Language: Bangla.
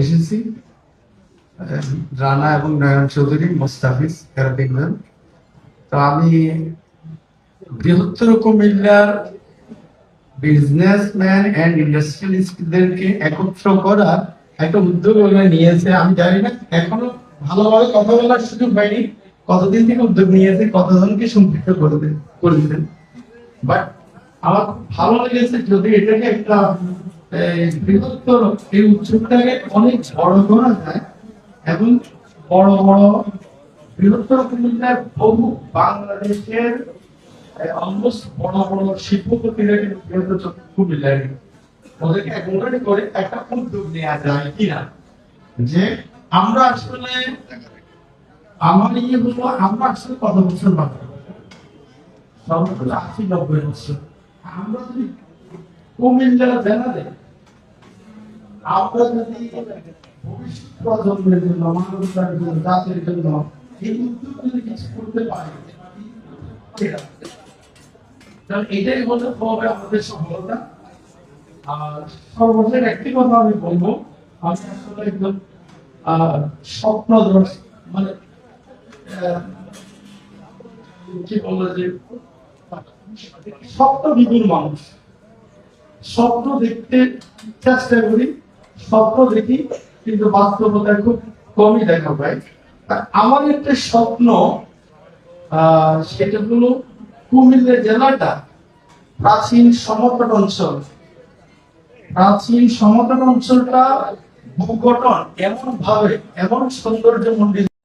এসেছি। রানা এবং নয়ন চৌধুরী, মোস্তাফিজ এরা তিনজন। তো আমি বৃহত্তর কুমিল্লার বিজনেসম্যান এন্ড ইন্ডাস্ট্রিয়ালিস্টদেরকে একত্র করার একটা উদ্যোগ ওরা নিয়েছে। আমি জানি না, এখনো ভালোভাবে কথা বলার সুযোগ পাইনি, কতদিন থেকে উদ্যোগ নিয়েছে, কতজনকে সম্পৃক্ত করেছেন। বাট আমার খুব ভালো লেগেছে, যদি এটাকে একটা বৃহত্তর এই উৎসবটাকে অনেক বড় করা যায় এবং বড় বড় বৃহত্তর কুমিল্লার বহু বাংলাদেশের অলমোস্ট বড় বড় শিল্পপতিরা কিন্তু বৃহত্তর কুমিল্লার, ওদেরকে একত্রিত করে একটা উদ্যোগ নেওয়া যায় কিনা, যে আমরা আসলে আমার হলো আমরা আসলে কত বছর বাকি, সর্বোচ্চ 80-90 বছর। আমরা যদি কুমিল্লা জেলা দেয়, আমরা যদি ভবিষ্যৎ প্রজন্মের জন্য, মানবতার জন্য, জাতির জন্য এই উদ্যোগ যদি কিছু করতে পারি, এটাই হলো আমাদের সফলতা। আর সর্বশেষ একটি কথা আমি বলবো, আমি আসলে একদম স্বপ্ন, মানে কি বলবো, যে স্বপ্ন বিপুল মানুষ, স্বপ্ন দেখতে চেষ্টা করি, স্বপ্ন দেখি, কিন্তু বাস্তবতায় খুব কমই দেখা পাই। আমার একটা স্বপ্ন, সেটা হলো কুমিল্লা জেলাটা প্রাচীন সমতট অঞ্চল, প্রাচীন সমতট অঞ্চলটা ভূগঠন এমন ভাবে, এমন সৌন্দর্য মন্ডিত